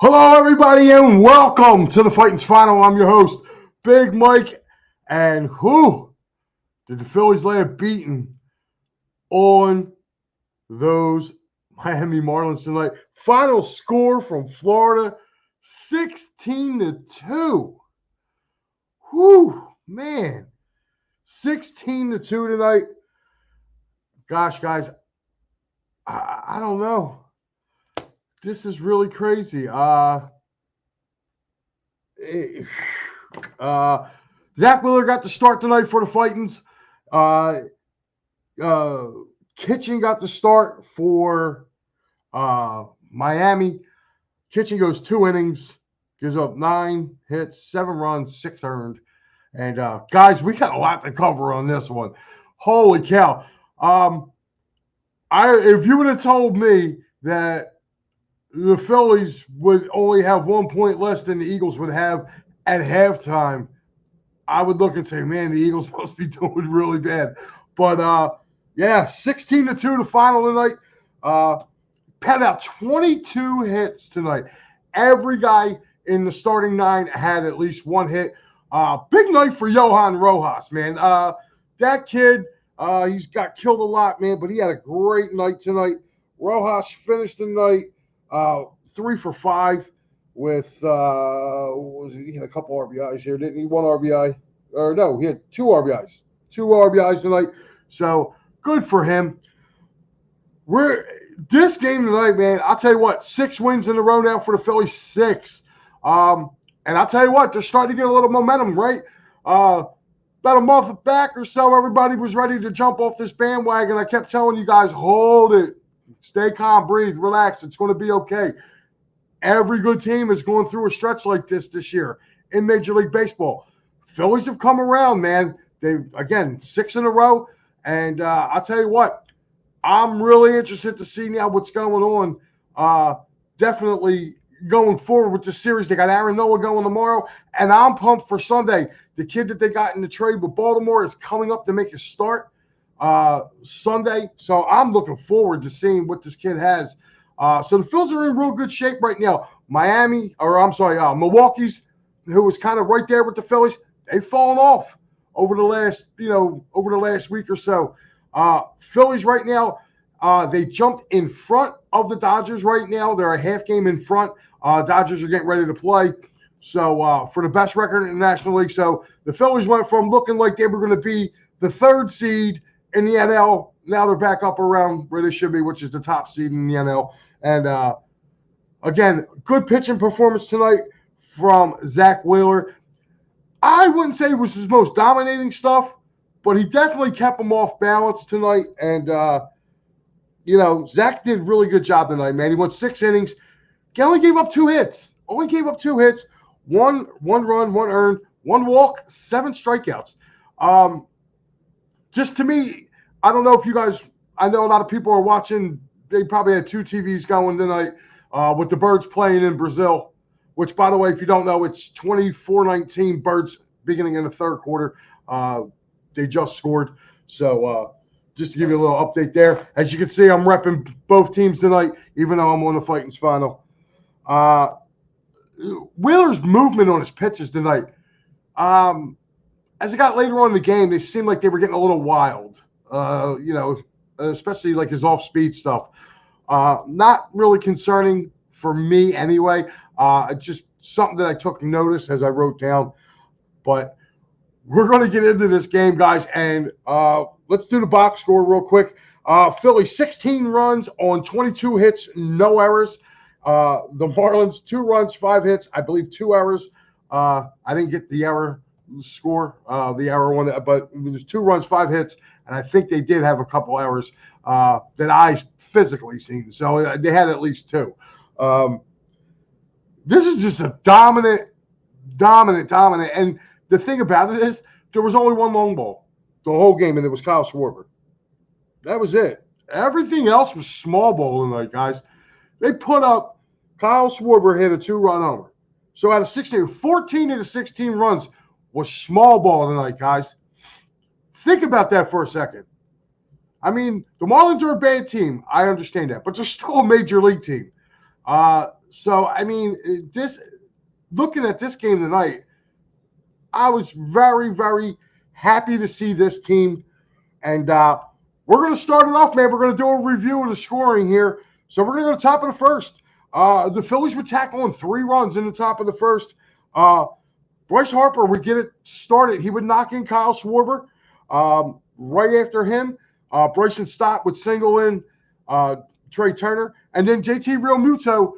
Hello, everybody, and welcome to the Phightins Final. I'm your host, Big Mike. And who did the Phillies lay a beating on those Miami Marlins tonight? Final score from Florida, 16-2. Whew, man. 16-2 tonight. Gosh, guys, I don't know. This is really crazy. Zach Wheeler got the start tonight for the Phightins. Kitchen got the start for Miami. Kitchen goes 2 innings, gives up 9 hits, 7 runs, 6 earned. And guys, we got a lot to cover on this one. Holy cow! If you would have told me that the Phillies would only have 1 point less than the Eagles would have at halftime, I would look and say, man, the Eagles must be doing really bad. But, 16-2 the final tonight. Had out 22 hits tonight. Every guy in the starting 9 had at least 1 hit. Big night for Johan Rojas, man. That kid, he's got killed a lot, man, but he had a great night tonight. Rojas finished the night 3 for 5 with he had a couple RBIs here, didn't he? 1 RBI, or no, he had 2 RBIs, 2 RBIs tonight. So good for him. This game tonight, man. I'll tell you what, 6 wins in a row now for the Phillies, 6. And I'll tell you what, they're starting to get a little momentum, right? About a month back or so, everybody was ready to jump off this bandwagon. I kept telling you guys, hold it. Stay calm, breathe, relax. It's going to be okay. Every good team is going through a stretch like this year in Major League Baseball. Phillies have come around, man. Again, 6 in a row. And I'll tell you what, I'm really interested to see now what's going on. Definitely going forward with the series. They got Aaron Nola going tomorrow, and I'm pumped for Sunday. The kid that they got in the trade with Baltimore is coming up to make his start Sunday. So I'm looking forward to seeing what this kid has. So the Phils are in real good shape right now. Milwaukee's, who was kind of right there with the Phillies, they've fallen off over the last week or so. Phillies right now, they jumped in front of the Dodgers right now. They're a half game in front. Dodgers are getting ready to play. So for the best record in the National League. So the Phillies went from looking like they were going to be the 3rd seed in the NL. Now they're back up around where they should be, which is the top seed in the NL. And again, good pitching performance tonight from Zach Wheeler. I wouldn't say it was his most dominating stuff, but he definitely kept them off balance tonight. And, Zach did a really good job tonight, man. He went 6 innings. He only gave up 2 hits. 1 run, 1 earned, 1 walk, 7 strikeouts. Just to me, I don't know if you guys – I know a lot of people are watching. They probably had 2 TVs going tonight with the Birds playing in Brazil, which, by the way, if you don't know, it's 24-19 Birds beginning in the 3rd quarter. They just scored. So just to give you a little update there. As you can see, I'm repping both teams tonight, even though I'm on the Phightins Final. Wheeler's movement on his pitches tonight, as it got later on in the game, they seemed like they were getting a little wild, especially like his off-speed stuff. Not really concerning for me anyway. Just something that I took notice as I wrote down. But we're going to get into this game, guys, and let's do the box score real quick. Philly, 16 runs on 22 hits, no errors. The Marlins, 2 runs, 5 hits, I believe 2 errors. I didn't get the error score, the error one, but it was 2 runs, 5 hits, and I think they did have a couple errors that I physically seen. So they had at least 2. This is just a dominant. And the thing about it is there was only 1 long ball the whole game, and it was Kyle Schwarber. That was it. Everything else was small ball tonight, guys. They put up – Kyle Schwarber hit a 2-run homer. So out of 16, 14 of the 16 runs was small ball tonight, guys. Think about that for a second. I mean, the Marlins are a bad team. I understand that. But they're still a major league team. So I mean, looking at this game tonight, I was very, very happy to see this team. And we're going to start it off, man. We're going to do a review of the scoring here. So we're going to go to the top of the first. The Phillies would tackle on 3 runs in the top of the first. Bryce Harper would get it started. He would knock in Kyle Schwarber. Right after him, Bryson Stott would single in Trey Turner. And then JT Realmuto,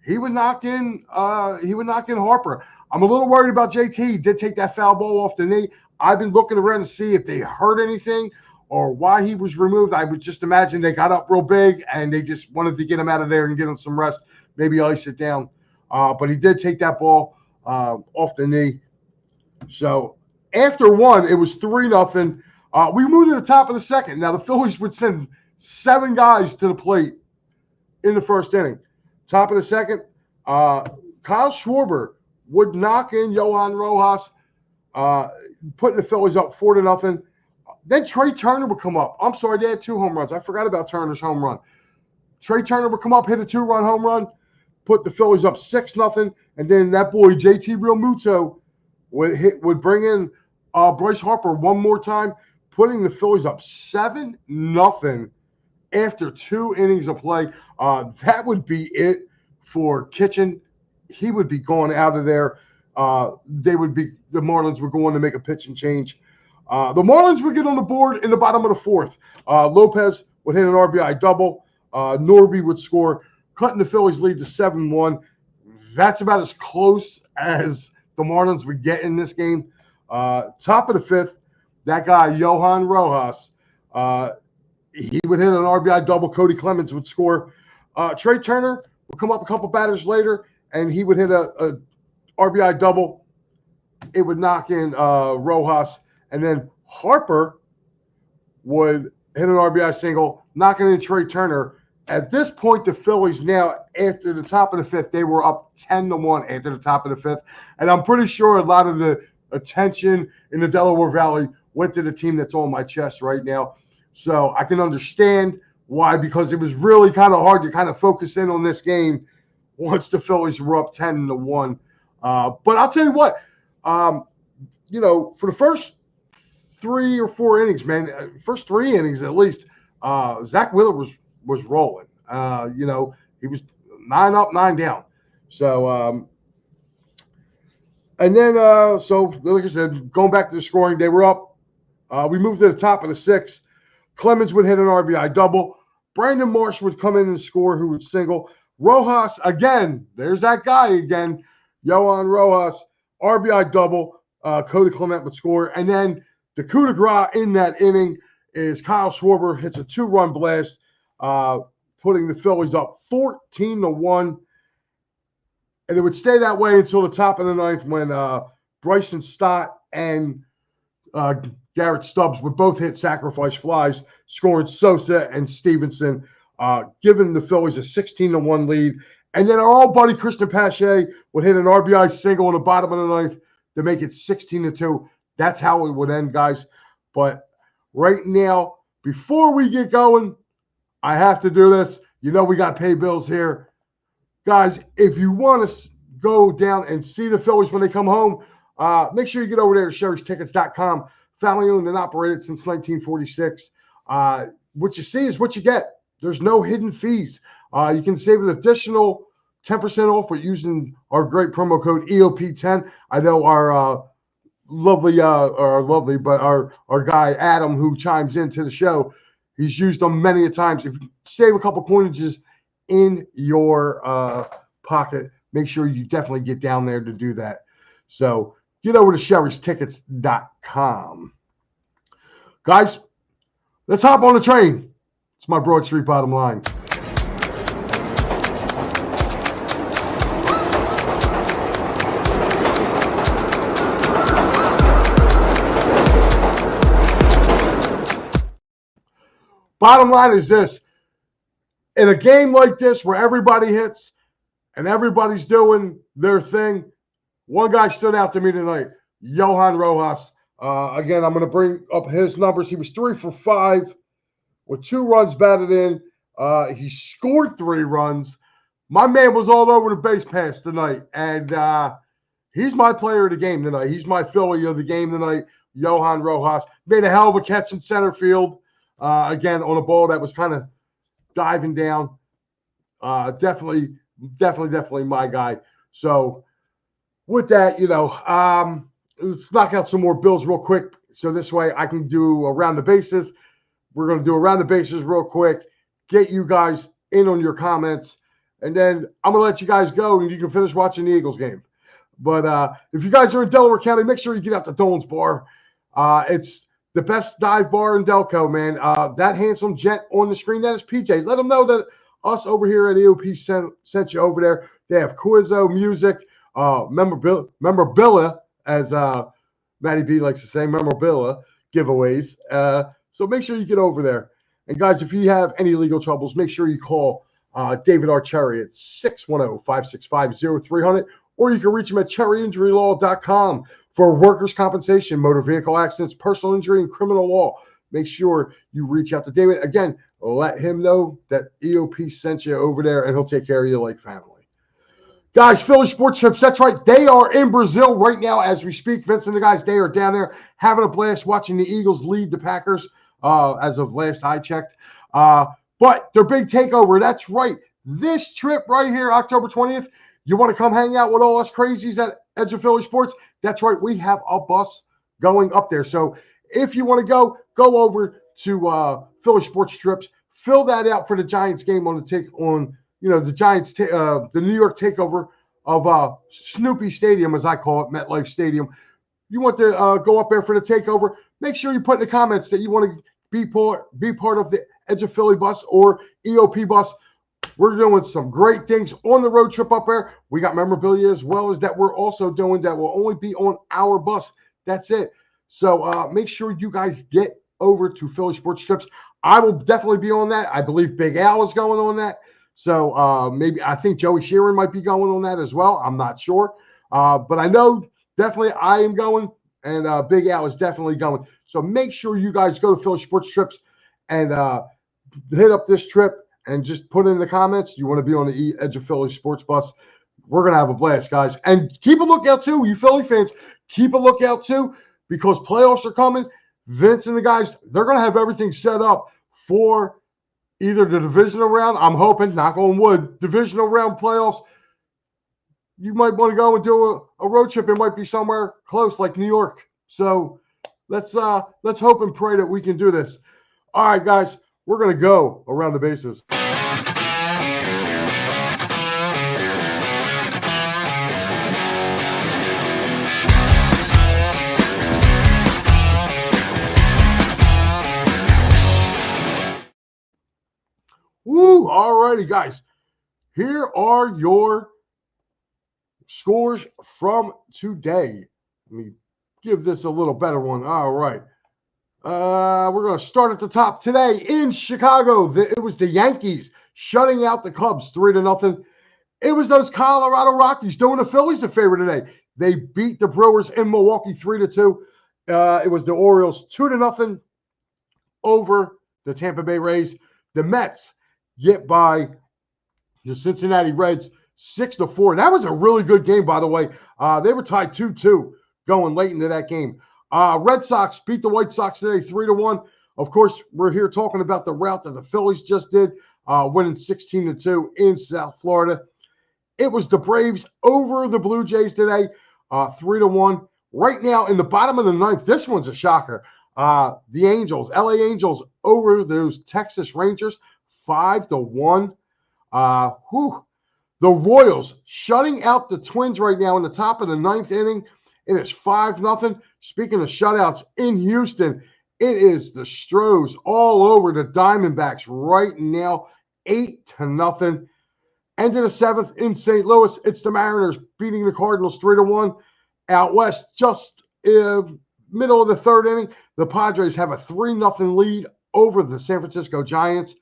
he would knock in Harper. I'm a little worried about JT. He did take that foul ball off the knee. I've been looking around to see if they heard anything or why he was removed. I would just imagine they got up real big and they just wanted to get him out of there and get him some rest, maybe ice it down. But he did take that ball off the knee. So after 1, it was 3-0. We moved to the top of the second. Now the Phillies would send 7 guys to the plate in the first inning. Top of the second, Kyle Schwarber would knock in Johan Rojas, putting the Phillies up 4-0. Then Trey Turner would come up. I'm sorry, they had 2 home runs. I forgot about Turner's home run. Trey Turner would come up, hit a 2-run home run, put the Phillies up 6-0. And then that boy, JT Realmuto, would bring in Bryce Harper one more time, putting the Phillies up 7-0 after 2 innings of play. That would be it for Kitchen. He would be going out of there. The Marlins were going to make a pitching change. The Marlins would get on the board in the bottom of the 4th. Lopez would hit an RBI double. Norby would score, cutting the Phillies lead to 7-1. That's about as close as the Marlins would get in this game. Top of the 5th, that guy, Johan Rojas, he would hit an RBI double. Cody Clemens would score. Trey Turner would come up a couple batters later, and he would hit a RBI double. It would knock in Rojas. And then Harper would hit an RBI single, knocking in Trey Turner. At this point, the Phillies now, after the top of the 5th, they were up 10-1 after the top of the 5th. And I'm pretty sure a lot of the attention in the Delaware Valley went to the team that's on my chest right now. So I can understand why, because it was really kind of hard to kind of focus in on this game once the Phillies were up 10-1. But I'll tell you what, for the first 3 or 4 innings, man, first 3 innings at least, Zach Wheeler was rolling. He was 9 up, 9 down. So, and then, so like I said, going back to the scoring, they were up. We moved to the top of the 6th. Clemens would hit an RBI double. Brandon Marsh would come in and score, who would single. Rojas, again, there's that guy again, Johan Rojas, RBI double. Cody Clement would score. And then the coup de grace in that inning is Kyle Schwarber hits a 2-run blast, putting the Phillies up 14-1. And it would stay that way until the top of the 9th when Bryson Stott and Garrett Stubbs would both hit sacrifice flies, scoring Sosa and Stevenson, giving the Phillies a 16-1 lead. And then our old buddy Christian Pache would hit an RBI single in the bottom of the 9th to make it 16-2. That's how it would end, guys. But right now, before we get going, I have to do this. We got to pay bills here. Guys, if you want to go down and see the Phillies when they come home, make sure you get over there to sherrystickets.com. Family owned and operated since 1946. What you see is what you get. There's no hidden fees. You can save an additional 10% off with using our great promo code EOP10. I know our our guy Adam, who chimes into the show, he's used them many a times. If you save a couple coinages in your pocket, make sure you definitely get down there to do that. So get over to sherrystickets.com. Guys, let's hop on the train. It's my Broad Street bottom line. Bottom line is this. In a game like this where everybody hits and everybody's doing their thing, one guy stood out to me tonight, Johan Rojas. Again, I'm going to bring up his numbers. He was 3 for 5 with 2 runs batted in. He scored 3 runs, my man was all over the base pass tonight, and he's my player of the game tonight. He's my Philly of the game tonight. Johan Rojas made a hell of a catch in center field, again, on a ball that was kind of diving down. Definitely my guy. So with that, let's knock out some more Bills real quick. So this way I can do around the bases. We're going to do around the bases real quick, get you guys in on your comments, and then I'm going to let you guys go and you can finish watching the Eagles game. But if you guys are in Delaware County, make sure you get out to Dolan's Bar. It's the best dive bar in Delco, man. That handsome gent on the screen, that is PJ. Let them know that us over here at EOP sent you over there. They have Quizzo, music, memorabilia, as MattyB likes to say, memorabilia giveaways. So make sure you get over there. And guys, if you have any legal troubles, make sure you call David Archerry at 610-565-0300, or you can reach him at cherryinjurylaw.com for workers' compensation, motor vehicle accidents, personal injury, and criminal law. Make sure you reach out to David. Again, let him know that EOP sent you over there, and he'll take care of you like family. Guys, Philly Sports Trips, that's right. They are in Brazil right now as we speak. Vince and the guys, they are down there having a blast watching the Eagles lead the Packers as of last I checked. But their big takeover, that's right. This trip right here, October 20th, you want to come hang out with all us crazies at Edge of Philly Sports? That's right. We have a bus going up there. So if you want to go over to Philly Sports Trips, fill that out for the Giants game on the Giants, the New York takeover of Snoopy Stadium, as I call it, MetLife Stadium. You want to go up there for the takeover? Make sure you put in the comments that you want to be part of the Edge of Philly bus or EOP bus. We're doing some great things on the road trip up there. We got memorabilia as well as that we're also doing that will only be on our bus. That's it. So make sure you guys get over to Philly Sports Trips. I will definitely be on that. I believe Big Al is going on that. So I think Joey Sheeran might be going on that as well. I'm not sure. But I know definitely I am going, and Big Al is definitely going. So make sure you guys go to Philly Sports Trips and hit up this trip and just put in the comments you want to be on the Edge of Philly Sports bus. We're going to have a blast, guys. And keep a lookout, too, you Philly fans. Keep a lookout, too, because playoffs are coming. Vince and the guys, they're going to have everything set up for either the divisional round, I'm hoping, knock on wood, divisional round playoffs. You might want to go and do a road trip. It might be somewhere close like New York. So let's hope and pray that we can do this. All right, guys, we're going to go around the bases. Woo! All righty, guys. Here are your scores from today. Let me give this a little better one. All right. We're going to start at the top today in Chicago. It was the Yankees shutting out the Cubs 3-0. It was those Colorado Rockies doing the Phillies a favor today. They beat the Brewers in Milwaukee 3-2. It was the Orioles 2-0 over the Tampa Bay Rays. The Mets get by the Cincinnati Reds 6-4. That was a really good game, by the way. They were tied 2-2 going late into that game. Red Sox beat the White Sox today 3-1. Of course, we're here talking about the route that the Phillies just did, winning 16-2 in South Florida. It was the Braves over the Blue Jays today, 3-1. Right now, in the bottom of the ninth, this one's a shocker. The Angels, LA Angels, over those Texas Rangers, 5-1. The Royals shutting out the Twins right now in the top of the ninth inning. It is 5-0. Speaking of shutouts in Houston, it is the Stros all over the Diamondbacks right now, 8-0. End of the seventh in St. Louis, it's the Mariners beating the Cardinals 3-1. Out west, just middle of the third inning, the Padres have a 3-0 lead over the San Francisco Giants.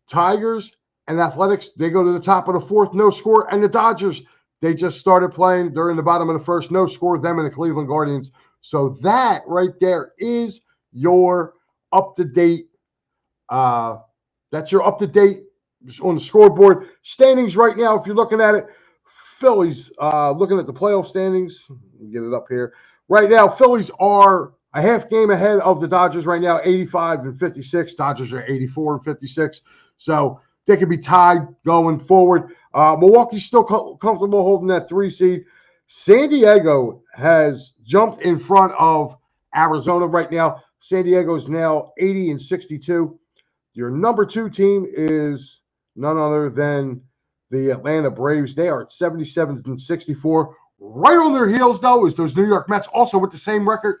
Tigers and Athletics, they go to the top of the fourth, no score. And the Dodgers, they just started playing. They're in the bottom of the first, no score. Them and the Cleveland Guardians. So that right there is your up-to-date. That's your up-to-date on the scoreboard. Standings right now, if you're looking at it, Phillies, looking at the playoff standings, get it up here. Right now, Phillies are a half game ahead of the Dodgers right now, 85 and 56. Dodgers are 84 and 56. So they could be tied going forward. Milwaukee's still comfortable holding that 3 seed. San Diego has jumped in front of Arizona right now. San Diego is now 80 and 62. Your number 2 team is none other than the Atlanta Braves. They are at 77 and 64. Right on their heels, though, is those New York Mets, also with the same record.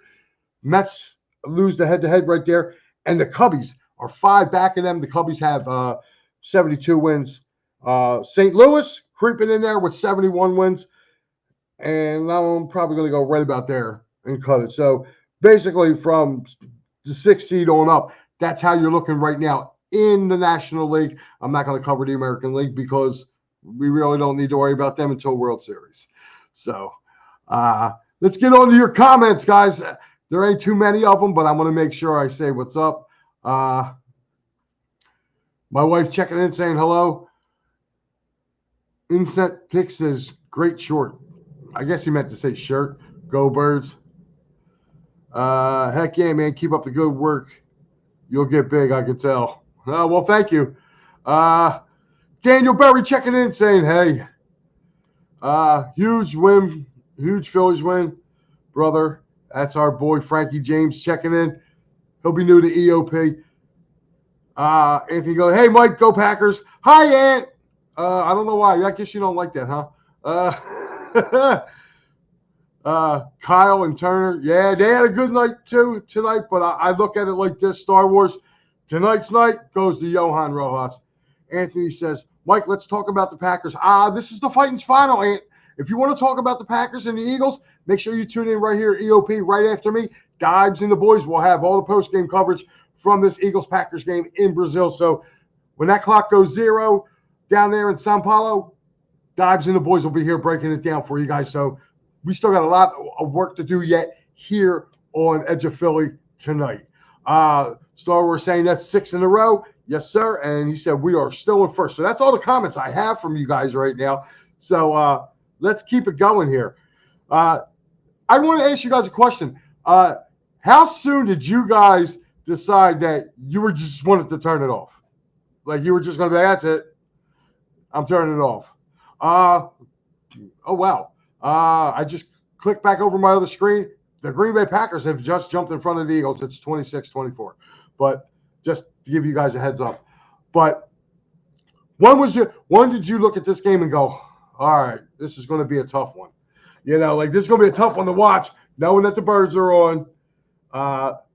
Mets lose the head-to-head right there. And the Cubbies are 5 back of them. The Cubbies have 72 wins. St. Louis creeping in there with 71 wins. And I'm probably going to go right about there and cut it. So basically from the 6th seed on up, that's how you're looking right now in the National League. I'm not going to cover the American League because we really don't need to worry about them until World Series. So let's get on to your comments, guys. There ain't too many of them, but I'm going to make sure I say what's up. My wife checking in saying hello. Inset Tick says, great short. I guess he meant to say shirt. Go Birds. Heck yeah, man. Keep up the good work. You'll get big, I can tell. Well, thank you. Daniel Berry checking in saying, hey. Huge win. Huge Phillies win. Brother, that's our boy Frankie James checking in. He'll be new to EOP. Anthony goes, hey, Mike, go Packers. Hi, Ant. I don't know why. I guess you don't like that, huh? Kyle and Turner. Yeah, they had a good night, too, tonight. But I look at it like this, Star Wars. Tonight's night goes to Johan Rojas. Anthony says, Mike, let's talk about the Packers. This is the Phightins final, Ant. If you want to talk about the Packers and the Eagles, make sure you tune in right here at EOP right after me. Dives and the boys will have all the post-game coverage from this Eagles-Packers game in Brazil. So when that clock goes 0 down there in Sao Paulo, Dives and the boys will be here breaking it down for you guys. So we still got a lot of work to do yet here on Edge of Philly tonight. Star Wars saying that's 6 in a row. Yes, sir. And he said we are still in first. So that's all the comments I have from you guys right now. So let's keep it going here. I want to ask you guys a question. How soon did you guys decide that you were just wanted to turn it off? Like you were just going to be like, that's it. I'm turning it off. Oh, wow. I just clicked back over my other screen. The Green Bay Packers have just jumped in front of the Eagles. It's 26-24. But just to give you guys a heads up. But when did you look at this game and go, all right, this is going to be a tough one? You know, like this is going to be a tough one to watch, knowing that the Birds are on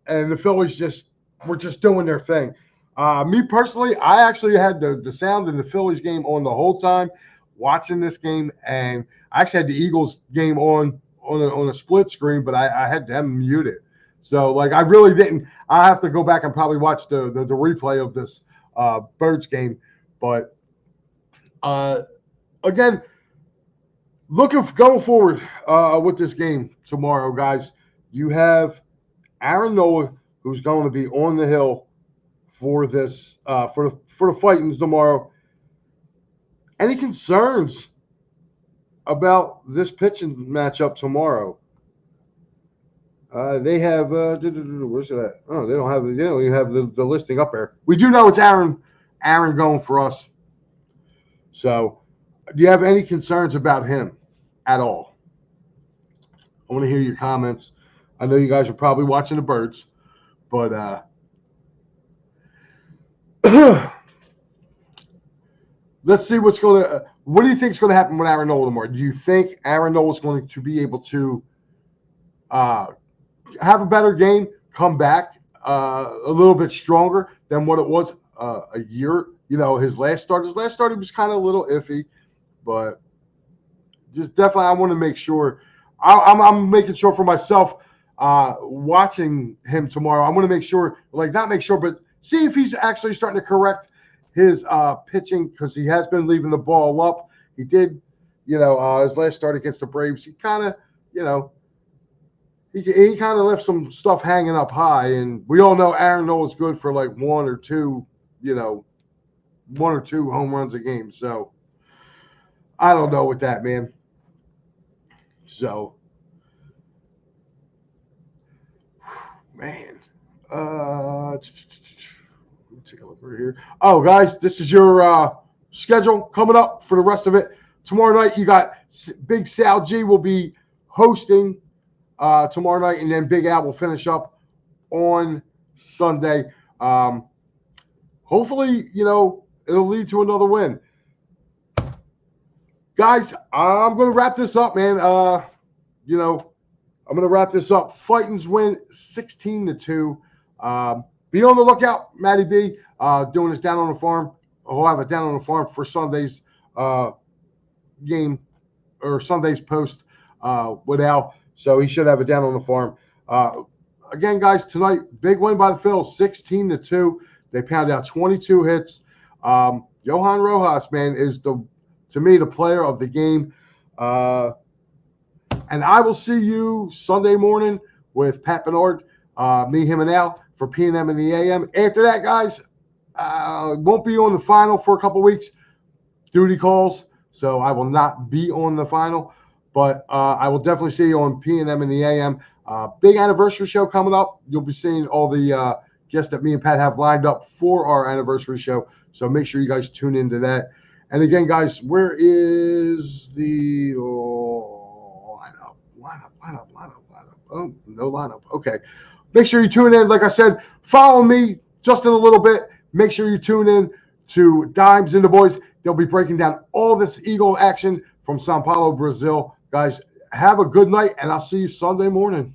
and the Phillies were just doing their thing. Me personally, I actually had the sound in the Phillies game on the whole time watching this game, and I actually had the Eagles game on a split screen, but I had them muted. So, like, I really didn't. I have to go back and probably watch the replay of this Birds game. But, again, going forward with this game tomorrow, guys, you have Aaron Nola, who's going to be on the hill for this for the Phightins tomorrow. Any concerns about this pitching matchup tomorrow? They have where's it at? Oh, they don't even have the listing up there. We do know it's Aaron going for us. So, do you have any concerns about him at all? I want to hear your comments. I know you guys are probably watching the Birds, but let's see what do you think is going to happen with Aaron Nola tomorrow? Do you think Aaron Nola is going to be able to have a better game, come back a little bit stronger than what it was a year? You know, his last start he was kind of a little iffy, but just definitely I want to make sure. I'm making sure for myself watching him tomorrow. I want to make sure, but see if he's actually starting to correct his pitching, because he has been leaving the ball up. He did, his last start against the Braves. He kind of, he kind of left some stuff hanging up high. And we all know Aaron Nola is good for like 1 or 2, 1 or 2 home runs a game. So I don't know with that, man. So, man, let me take a look over here. Oh, guys, this is your schedule coming up for the rest of it. Tomorrow night, you got Big SalG will be hosting tomorrow night, and then Big Al will finish up on Sunday. Hopefully, it'll lead to another win. Guys, I'm going to wrap this up, man. I'm going to wrap this up. Phightins win 16-2. Be on the lookout, MattyB, doing this down on the farm. We'll have it down on the farm for Sunday's game or Sunday's post with Al. So he should have it down on the farm. Again, guys, tonight, big win by the Phils, 16-2. They pounded out 22 hits. Johan Rojas, man, is to me the player of the game. And I will see you Sunday morning with Pat Bernard, me, him, and Al for P&M in the AM. After that, guys, won't be on the final for a couple weeks. Duty calls, so I will not be on the final. But I will definitely see you on P&M in the AM. Big anniversary show coming up. You'll be seeing all the guests that me and Pat have lined up for our anniversary show. So make sure you guys tune into that. And again, guys, where is the lineup? Oh, no lineup. Okay. Make sure you tune in. Like I said, follow me just in a little bit. Make sure you tune in to Dimes and the Boys. They'll be breaking down all this Eagle action from Sao Paulo, Brazil. Guys, have a good night, and I'll see you Sunday morning.